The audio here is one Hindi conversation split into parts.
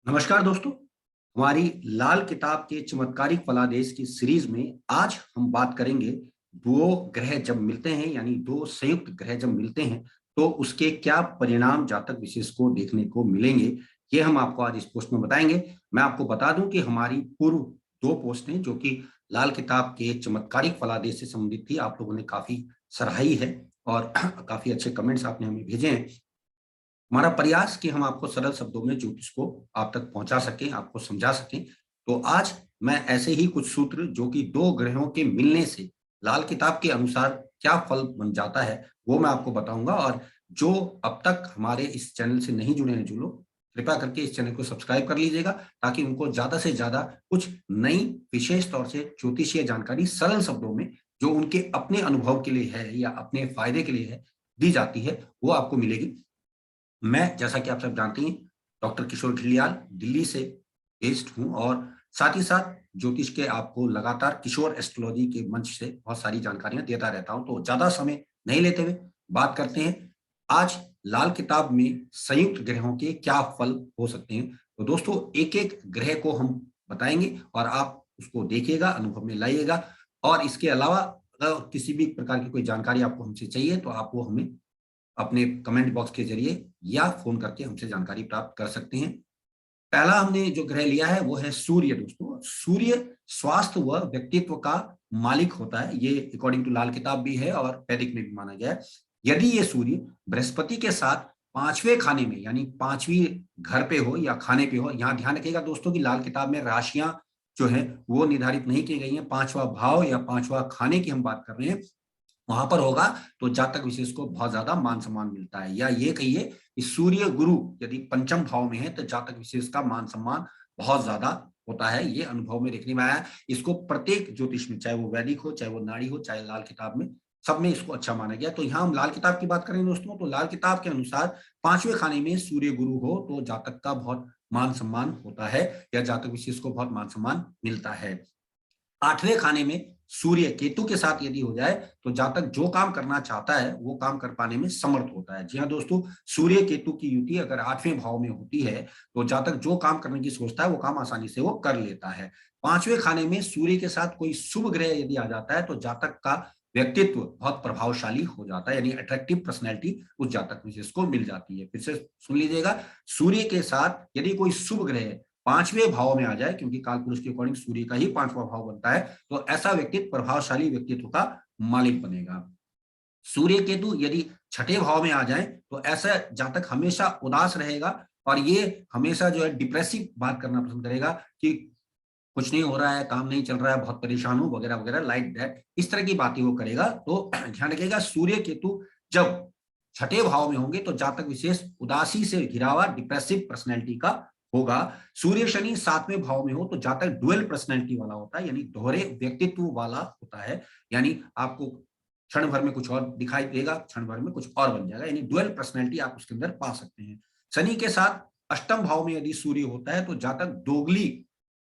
नमस्कार दोस्तों। हमारी लाल किताब के चमत्कारिक फलादेश की सीरीज में आज हम बात करेंगे दो ग्रह जब मिलते हैं यानी दो संयुक्त ग्रह जब मिलते हैं तो उसके क्या परिणाम जातक विशेष को देखने को मिलेंगे। ये हम आपको आज इस पोस्ट में बताएंगे। मैं आपको बता दूं कि हमारी पूर्व दो पोस्ट हैं जो कि लाल किताब के चमत्कारिक फलादेश से संबंधित थी। आप लोगों ने काफी सराही है और काफी अच्छे कमेंट्स आपने हमें भेजे हैं। हमारा प्रयास कि हम आपको सरल शब्दों में ज्योतिष को आप तक पहुंचा सकें, आपको समझा सकें। तो आज मैं ऐसे ही कुछ सूत्र जो कि दो ग्रहों के मिलने से लाल किताब के अनुसार क्या फल बन जाता है, वो मैं आपको बताऊंगा। और जो अब तक हमारे इस चैनल से नहीं जुड़े हैं जो लोग, कृपया करके इस चैनल को सब्सक्राइब कर लीजिएगा ताकि उनको ज्यादा से ज्यादा कुछ नई विशेष तौर से ज्योतिषीय जानकारी सरल शब्दों में जो उनके अपने अनुभव के लिए है या अपने फायदे के लिए है दी जाती है, वो आपको मिलेगी। मैं जैसा कि आप सब जानते हैं डॉक्टर किशोर घिल्डियाल दिल्ली से बेस्ड हूं और साथ ही साथ ज्योतिष के आपको लगातार किशोर एस्ट्रोलॉजी के मंच से बहुत सारी जानकारियां देता रहता हूं। तो ज्यादा समय नहीं लेते हुए बात करते हैं आज लाल किताब में संयुक्त ग्रहों के क्या फल हो सकते हैं। तो दोस्तों एक एक ग्रह को हम बताएंगे और आप उसको देखिएगा, अनुभव में लाइएगा। और इसके अलावा अगर किसी भी प्रकार की कोई जानकारी आपको हमसे चाहिए तो आप वो हमें अपने कमेंट बॉक्स के जरिए या फोन करके हमसे जानकारी प्राप्त कर सकते हैं। पहला हमने जो ग्रह लिया है वो है सूर्य। दोस्तों सूर्य स्वास्थ्य व व्यक्तित्व का मालिक होता है, ये अकॉर्डिंग टू लाल किताब भी है और वैदिक में भी माना गया है। यदि ये सूर्य बृहस्पति के साथ पांचवें खाने में यानी पांचवी घर पे हो या खाने पे हो, यहाँ ध्यान रखिएगा दोस्तों कि लाल किताब में राशियां जो है वो निर्धारित नहीं की गई हैं। पांचवा भाव या पांचवा खाने की हम बात कर रहे हैं, वहां पर होगा तो जातक विशेष को बहुत ज्यादा मान सम्मान मिलता है। या ये कहिए कि सूर्य गुरु यदि पंचम भाव में है तो जातक विशेष का मान सम्मान बहुत ज्यादा होता है। ये अनुभव में देखने में आया है। इसको प्रत्येक ज्योतिष में, चाहे वो वैदिक हो, चाहे वो नाड़ी हो, चाहे लाल किताब में, सब में इसको अच्छा माना गया। तो यहाँ हम लाल किताब की बात करें दोस्तों, तो लाल किताब के अनुसार पांचवें खाने में सूर्य गुरु हो तो जातक का बहुत मान सम्मान होता है या जातक विशेष को बहुत मान सम्मान मिलता है। आठवें खाने में सूर्य केतु के साथ यदि हो जाए तो जातक जो काम करना चाहता है वो काम कर पाने में समर्थ होता है। जी हाँ दोस्तों, सूर्य केतु की युति अगर आठवें भाव में होती है तो जातक जो काम करने की सोचता है वो काम आसानी से वो कर लेता है। पांचवें खाने में सूर्य के साथ कोई शुभ ग्रह यदि आ जाता है तो जातक का व्यक्तित्व बहुत प्रभावशाली हो जाता है, यानी अट्रैक्टिव पर्सनैलिटी उस जातक विशेष को मिल जाती है। फिर से सुन लीजिएगा, सूर्य के साथ यदि कोई शुभ ग्रह पांचवें भाव में आ जाए, क्योंकि काल पुरुष के अकॉर्डिंग सूर्य का ही पांचवा भाव बनता है, तो ऐसा व्यक्तित्व प्रभावशाली व्यक्तित्व का मालिक बनेगा। सूर्य केतु यदि छठे भाव में आ जाए तो ऐसा जातक हमेशा उदास रहेगा और ये हमेशा जो है डिप्रेसिव बात करना पसंद करेगा कि कुछ नहीं हो रहा है, काम नहीं चल रहा है, बहुत परेशान हूं वगैरह वगैरह, लाइक दैट, इस तरह की बातें वो करेगा। तो ध्यान रखिएगा सूर्य केतु जब छठे भाव में होंगे तो जातक विशेष उदासी से घिरा हुआ डिप्रेसिव पर्सनैलिटी का होगा। सूर्य शनि सातवें भाव में हो तो जातक डुअल पर्सनैलिटी वाला होता है, यानी दोहरे व्यक्तित्व वाला होता है। यानी आपको क्षण भर में कुछ और दिखाई देगा, क्षण भर में कुछ और बन जाएगा, यानी डुअल पर्सनैलिटी आप उसके अंदर पा सकते हैं। शनि के साथ अष्टम भाव में यदि सूर्य होता है तो जातक दोगली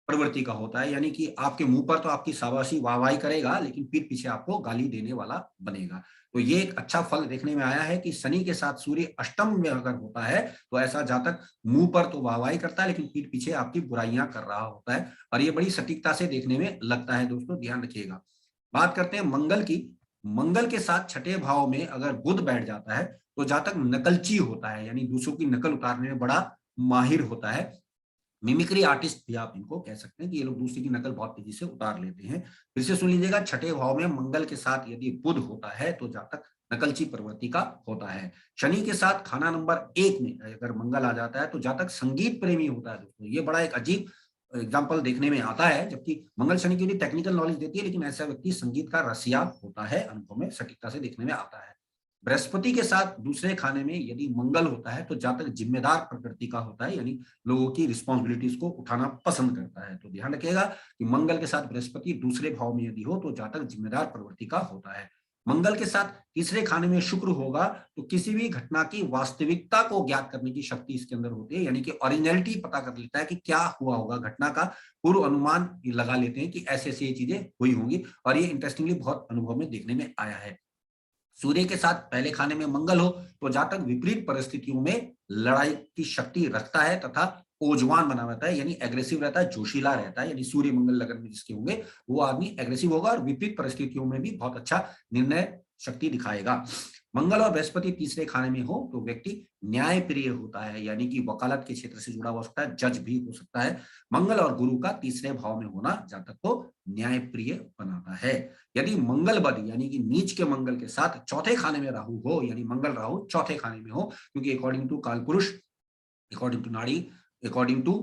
प्रवृत्ति का होता है, यानी कि आपके मुंह पर तो आपकी शाबाशी वाहवाही करेगा लेकिन पीठ पीछे आपको गाली देने वाला बनेगा। तो ये एक अच्छा फल देखने में आया है कि शनि के साथ सूर्य अष्टम में अगर होता है तो ऐसा जातक मुंह पर तो वाहवाही करता है लेकिन पीठ पीछे आपकी बुराइयां कर रहा होता है, और ये बड़ी सटीकता से देखने में लगता है। दोस्तों ध्यान रखिएगा। बात करते हैं मंगल की। मंगल के साथ छठे भाव में अगर बुध बैठ जाता है तो जातक नकलची होता है, यानी दूसरों की नकल उतारने में बड़ा माहिर होता है। मिमिक्री आर्टिस्ट भी आप इनको कह सकते हैं कि ये लोग दूसरे की नकल बहुत तेजी से उतार लेते हैं। फिर से सुन लीजिएगा, छठे भाव में मंगल के साथ यदि बुध होता है तो जातक नकलची प्रवृत्ति का होता है। शनि के साथ खाना नंबर एक में अगर मंगल आ जाता है तो जातक संगीत प्रेमी होता है। दोस्तों ये बड़ा एक अजीब एग्जाम्पल देखने में आता है, जबकि मंगल शनि की भी टेक्निकल नॉलेज देती है लेकिन ऐसा व्यक्ति संगीत का रसिया होता है, अनुभव में सटीकता से देखने में आता है। बृहस्पति के साथ दूसरे खाने में यदि मंगल होता है तो जातक जिम्मेदार प्रकृति का होता है, यानी लोगों की रिस्पॉन्सिबिलिटीज को उठाना पसंद करता है। तो ध्यान रखिएगा कि मंगल के साथ बृहस्पति दूसरे भाव में यदि हो तो जातक जिम्मेदार प्रवृत्ति का होता है। मंगल के साथ तीसरे खाने में शुक्र होगा तो किसी भी घटना की वास्तविकता को ज्ञात करने की शक्ति इसके अंदर होती है, यानी कि ओरिजिनलिटी पता कर लेता है कि क्या हुआ होगा, घटना का पूर्व अनुमान लगा लेते हैं कि ऐसे ऐसे ये चीजें हुई होंगी, और ये इंटरेस्टिंगली बहुत अनुभव में देखने में आया है। सूर्य के साथ पहले खाने में मंगल हो तो जातक विपरीत परिस्थितियों में लड़ाई की शक्ति रखता है तथा ऊर्जावान बना रहता है, यानी एग्रेसिव रहता है, जोशीला रहता है। यानी सूर्य मंगल लगन में जिसके होंगे वो आदमी एग्रेसिव होगा और विपरीत परिस्थितियों में भी बहुत अच्छा निर्णय शक्ति दिखाएगा। मंगल और बृहस्पति तीसरे खाने में हो तो व्यक्ति न्याय प्रिय होता है, यानी कि वकालत के क्षेत्र से जुड़ा हुआ सकता है, जज भी हो सकता है। मंगल और गुरु का तीसरे भाव में होना जातक को न्याय प्रिय बनाता है। यदि मंगल बद यानी कि नीच के मंगल के साथ चौथे खाने में राहु हो, यानी मंगल राहु चौथे खाने में हो, क्योंकि अकॉर्डिंग टू कालपुरुष, अकॉर्डिंग टू नाड़ी, अकॉर्डिंग टू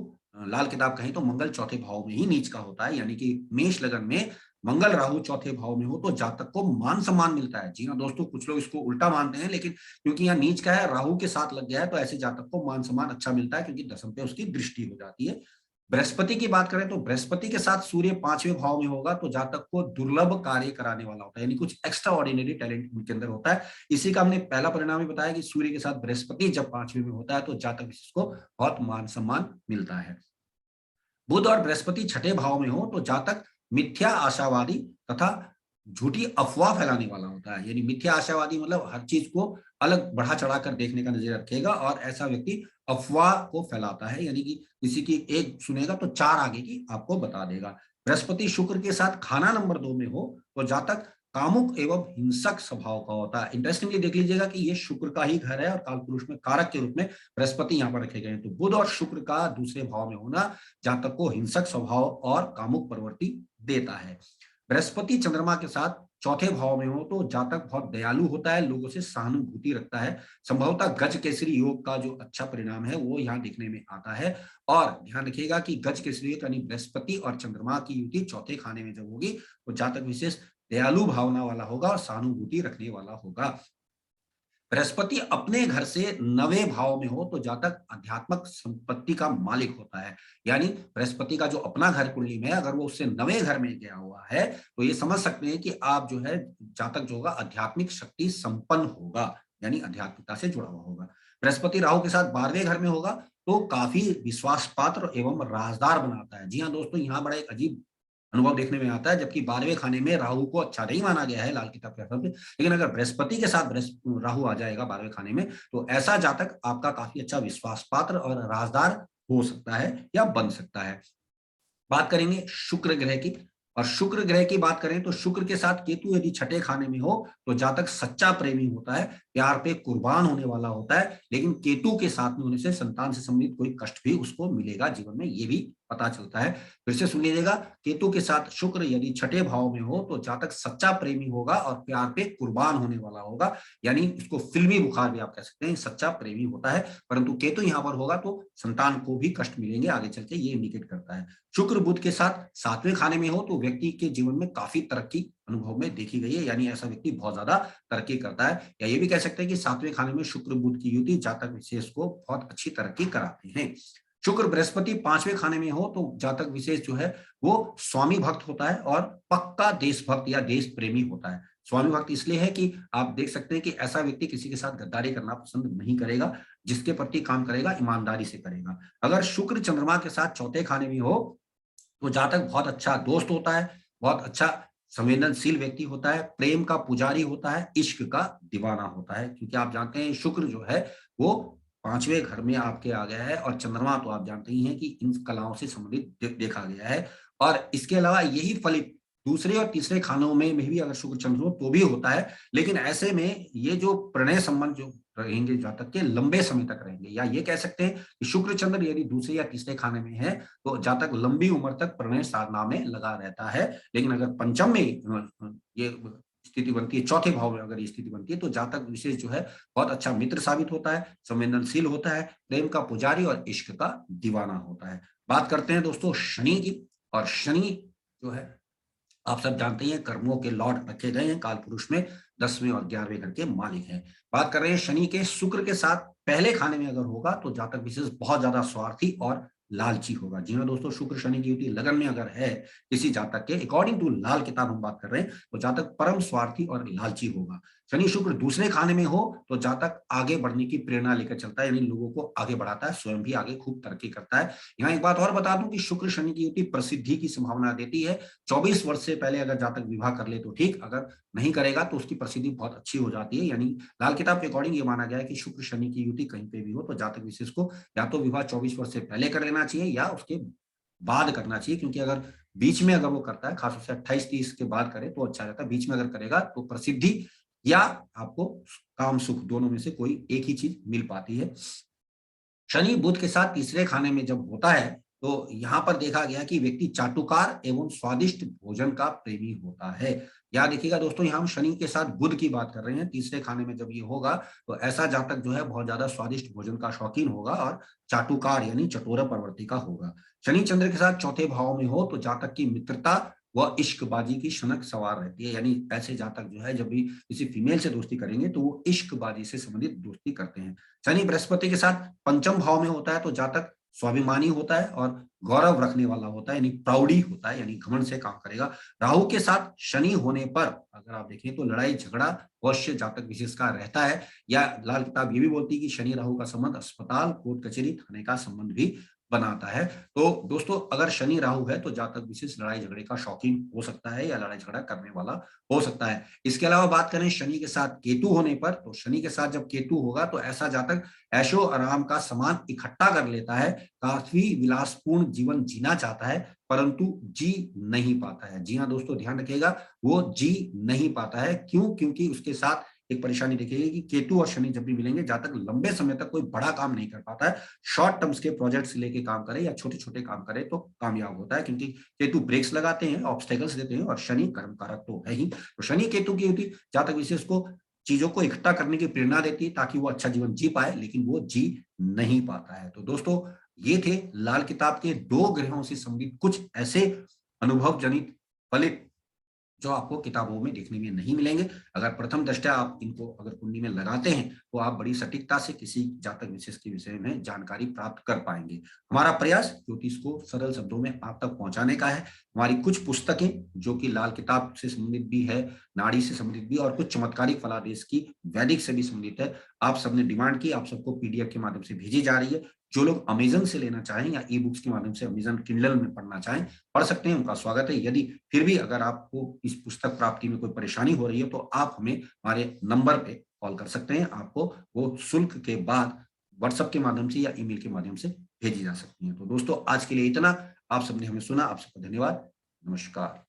लाल किताब कहें तो मंगल चौथे भाव में ही नीच का होता है, यानी कि मेष लगन में मंगल राहु चौथे भाव में हो तो जातक को मान सम्मान मिलता है। जी हाँ दोस्तों, कुछ लोग इसको उल्टा मानते हैं, लेकिन क्योंकि यहाँ नीच का है, राहु के साथ लग गया है, तो ऐसे जातक को मान सम्मान अच्छा मिलता है, क्योंकि दसम पे उसकी दृष्टि हो जाती है। बृहस्पति की बात करें तो बृहस्पति के साथ सूर्य पांचवें भाव में होगा तो जातक को दुर्लभ कार्य कराने वाला होता है, यानी कुछ एक्स्ट्रा ऑर्डिनरी टैलेंट उनके अंदर होता है। इसी का हमने पहला परिणाम ही बताया कि सूर्य के साथ बृहस्पति जब पांचवें में होता है तो जातक को बहुत मान सम्मान मिलता है। बुध और बृहस्पति छठे भाव में हो तो जातक मिथ्या आशावादी तथा झूठी अफवाह फैलाने वाला होता है। यानी मिथ्या आशावादी मतलब हर चीज को अलग बढ़ा चढ़ाकर देखने का नजरिया रखेगा, और ऐसा व्यक्ति अफवाह को फैलाता है, यानी कि किसी की एक सुनेगा तो चार आगे की आपको बता देगा। बृहस्पति शुक्र के साथ खाना नंबर 2 में हो तो जातक कामुक एवं हिंसक स्वभाव का होता है। इंटरेस्टिंगली देख लीजिएगा कि ये शुक्र का ही घर है और कालपुरुष में कारक के रूप में बृहस्पति यहाँ पर रखे गए हैं। तो बुध और शुक्र का दूसरे भाव में होना जातक को हिंसक स्वभाव और कामुक प्रवृत्ति देता है। बृहस्पति चंद्रमा के साथ चौथे भाव में हो तो जातक बहुत दयालु होता है, लोगों से सहानुभूति रखता है। संभवतः गज केसरी योग का जो अच्छा परिणाम है वो यहाँ देखने में आता है। और ध्यान रखिएगा कि गज केसरी योग यानी बृहस्पति और चंद्रमा की युति चौथे खाने में जब होगी तो जातक विशेष दयालु भावना वाला होगा और सहानुभूति रखने वाला होगा। बृहस्पति अपने घर से 9वें भाव में हो तो जातक आध्यात्मिक संपत्ति का मालिक होता है। यानी बृहस्पति का जो अपना घर कुंडली में है, अगर वो उससे 9वें घर में गया हुआ है तो ये समझ सकते हैं कि आप जो है जातक जो होगा आध्यात्मिक शक्ति संपन्न होगा, यानी आध्यात्मिकता से जुड़ा हुआ होगा। बृहस्पति राहु के साथ 12वें घर में होगा तो काफी विश्वास पात्र एवं राजदार बनाता है। जी हाँ दोस्तों, यहाँ बड़ा एक अजीब अनुभव देखने में आता है, जबकि 12वें खाने में राहु को अच्छा नहीं माना गया है लाल किताब के हिसाब से, लेकिन अगर बृहस्पति के साथ राहु आ जाएगा 12वें खाने में तो ऐसा जातक आपका काफी अच्छा विश्वास पात्र और राजदार हो सकता है या बन सकता है। बात करेंगे शुक्र ग्रह की, और शुक्र ग्रह की बात करें तो शुक्र के साथ केतु यदि छठे खाने में हो तो जातक सच्चा प्रेमी होता है, प्यार पे कुर्बान होने वाला होता है, लेकिन केतु के साथ में होने से संतान से संबंधित कोई कष्ट भी उसको मिलेगा जीवन में, ये भी पता चलता है। फिर से सुन लीजिएगा, केतु के साथ शुक्र यदि छठे भाव में हो तो जातक सच्चा प्रेमी होगा और प्यार पे कुर्बान होने वाला होगा, यानी इसको फिल्मी बुखार भी आप कह सकते हैं, सच्चा प्रेमी होता है। परंतु केतु यहाँ पर होगा तो संतान को भी कष्ट मिलेंगे आगे चल के, ये इंडिकेट करता है। शुक्र बुध के साथ 7वें खाने में हो तो व्यक्ति के जीवन में काफी तरक्की अनुभव में देखी गई है, यानी ऐसा व्यक्ति बहुत ज्यादा तरक्की करता है, या ये भी कह सकते हैं कि 7वें खाने में शुक्र बुध की युति जातक विशेष को बहुत अच्छी तरक्की कराते हैं। शुक्र बृहस्पति 5वें खाने में हो तो जातक विशेष जो है वो स्वामी भक्त होता है और पक्का देशभक्त या देश प्रेमी होता है। स्वामी भक्त इसलिए है कि आप देख सकते हैं कि ऐसा व्यक्ति किसी के साथ गद्दारी करना पसंद नहीं करेगा, जिसके प्रति काम करेगा ईमानदारी से करेगा। अगर शुक्र चंद्रमा के साथ चौथे खाने में हो तो जातक बहुत अच्छा दोस्त होता है, बहुत अच्छा संवेदनशील व्यक्ति होता है, प्रेम का पुजारी होता है, इश्क का दीवाना होता है, क्योंकि आप जानते हैं शुक्र जो है वो 5वें घर में आपके आ गया है, और चंद्रमा तो आप जानते ही हैं कि इन कलाओं से संबंधित देखा गया है। और इसके अलावा यही फलित दूसरे और तीसरे खानों में भी अगर शुक्र चंद्र हो तो भी होता है, लेकिन ऐसे में ये जो प्रणय संबंध जो रहेंगे जातक के लंबे समय तक रहेंगे, या ये कह सकते हैं कि शुक्र चंद्र यदि दूसरे या तीसरे खाने में है तो जातक लंबी उम्र तक प्रणय साधना में लगा रहता है। लेकिन अगर पंचम में ये स्थिति बनती है, चौथे भाव में अगर ये स्थिति बनती है तो जातक विशेष जो है बहुत अच्छा मित्र साबित होता है, संवेदनशील होता है, प्रेम का पुजारी और इश्क का दीवाना होता है। बात करते हैं दोस्तों शनि की, और शनि जो है आप सब जानते हैं कर्मों के लॉर्ड रखे गए हैं काल पुरुष में, 10वें और 11वें घर के मालिक हैं। बात कर रहे हैं शनि के शुक्र के साथ पहले खाने में अगर होगा तो जातक विशेष बहुत ज्यादा स्वार्थी और लालची होगा। जी हाँ दोस्तों, शुक्र शनि की युति लगन में अगर है किसी जातक के, अकॉर्डिंग टू लाल किताब हम बात कर रहे हैं, तो जातक परम स्वार्थी और लालची होगा। शनि शुक्र दूसरे खाने में हो तो जातक आगे बढ़ने की प्रेरणा लेकर चलता है, यानी लोगों को आगे बढ़ाता है, स्वयं भी आगे खूब तरक्की करता है। यहाँ एक बात और बता दूं कि शुक्र शनि की युति प्रसिद्धि की संभावना देती है। 24 वर्ष से पहले अगर जातक विवाह कर ले तो ठीक, अगर नहीं करेगा तो उसकी प्रसिद्धि बहुत अच्छी हो जाती है। यानी लाल किताब के अकॉर्डिंग ये माना गया है कि शुक्र शनि की युति कहीं पे भी हो तो जातक विशेष को या तो विवाह 24 वर्ष से पहले कर लेना चाहिए या उसके बाद करना चाहिए, क्योंकि अगर बीच में अगर वो करता है, खासतौर से 28-30 के बाद करे तो अच्छा रहता है। बीच में अगर करेगा तो प्रसिद्धि या आपको काम सुख दोनों में से कोई एक ही चीज मिल पाती है। शनि बुध के साथ तीसरे खाने में जब होता है तो यहाँ पर देखा गया कि व्यक्ति चाटुकार एवं स्वादिष्ट भोजन का प्रेमी होता है। याद देखिएगा दोस्तों, यहाँ हम शनि के साथ बुध की बात कर रहे हैं। तीसरे खाने में जब ये होगा तो ऐसा जातक जो है बहुत ज्यादा स्वादिष्ट भोजन का शौकीन होगा और चाटुकार यानी चटोरा प्रवृत्ति का होगा। शनि चंद्र के साथ चौथे भाव में हो तो जातक की मित्रता व इश्कबाजी की सनक सवार रहती है। यानी ऐसे जातक जो है जब भी किसी फीमेल से दोस्ती करेंगे तो वो इश्कबाजी से संबंधित दोस्ती करते हैं। शनि बृहस्पति के साथ पंचम भाव में होता है तो जातक स्वाभिमानी होता है और गौरव रखने वाला होता है, यानी प्राउडी होता है, यानी घमंड से काम करेगा। राहु के साथ शनि होने पर अगर आप देखें तो लड़ाई झगड़ा अवश्य जातक विशेष का रहता है, या लाल किताब ये भी बोलती है कि शनि राहु का संबंध अस्पताल कोर्ट कचहरी थाने का संबंध भी बनाता है। तो दोस्तों अगर शनि राहु है तो जातक विशेष लड़ाई झगड़े का शौकीन हो सकता है या लड़ाई झगड़ा करने वाला हो सकता है। इसके अलावा बात करें शनि के साथ केतु होने पर, तो शनि के साथ जब केतु होगा तो ऐसा जातक ऐशो आराम का सामान इकट्ठा कर लेता है, काफी विलासपूर्ण जीवन जीना चाहता है परंतु जी नहीं पाता है। जी हाँ दोस्तों, ध्यान रखिएगा, वो जी नहीं पाता है। क्यों? क्योंकि उसके साथ एक परेशानी देखिएगी कि केतु और शनि जब भी मिलेंगे जातक लंबे समय तक कोई बड़ा काम नहीं कर पाता है। शॉर्ट टर्म्स के प्रोजेक्ट्स लेके काम करे या छोटे छोटे काम करे तो कामयाब होता है, क्योंकि केतु ब्रेक्स लगाते हैं, ऑब्स्टेकल्स देते हैं और शनि कर्म कारक तो है ही। तो शनि केतु की युति जातक विशेष को चीजों को इकट्ठा करने की प्रेरणा देती है ताकि वो अच्छा जीवन जी पाए, लेकिन वो जी नहीं पाता है। तो दोस्तों ये थे लाल किताब के 2 ग्रहों से संबंधित कुछ ऐसे अनुभव जनित फलित जो आपको किताबों में देखने में नहीं मिलेंगे। अगर प्रथम दृष्टया आप इनको अगर कुंडली में लगाते हैं तो आप बड़ी सटीकता से किसी जातक विशेष के विषय में जानकारी प्राप्त कर पाएंगे। हमारा प्रयास ज्योतिष को सरल शब्दों में आप तक पहुंचाने का है। हमारी कुछ पुस्तकें जो कि लाल किताब से संबंधित भी है, नाड़ी से संबंधित भी, और कुछ चमत्कारिक फलादेश की वैदिक से भी संबंधित है। आप सबने डिमांड की, आप सबको पीडीएफ के माध्यम से भेजी जा रही है। जो लोग अमेजन से लेना चाहें या ई बुक्स के माध्यम से अमेजन किंडल में पढ़ना चाहें पढ़ सकते हैं, उनका स्वागत है। यदि फिर भी अगर आपको इस पुस्तक प्राप्ति में कोई परेशानी हो रही है तो आप हमें हमारे नंबर पे कॉल कर सकते हैं। आपको वो शुल्क के बाद व्हाट्सएप के माध्यम से या ईमेल के माध्यम से भेजी जा सकती है। तो दोस्तों आज के लिए इतना। आप सबने हमें सुना, आप सबका धन्यवाद। नमस्कार।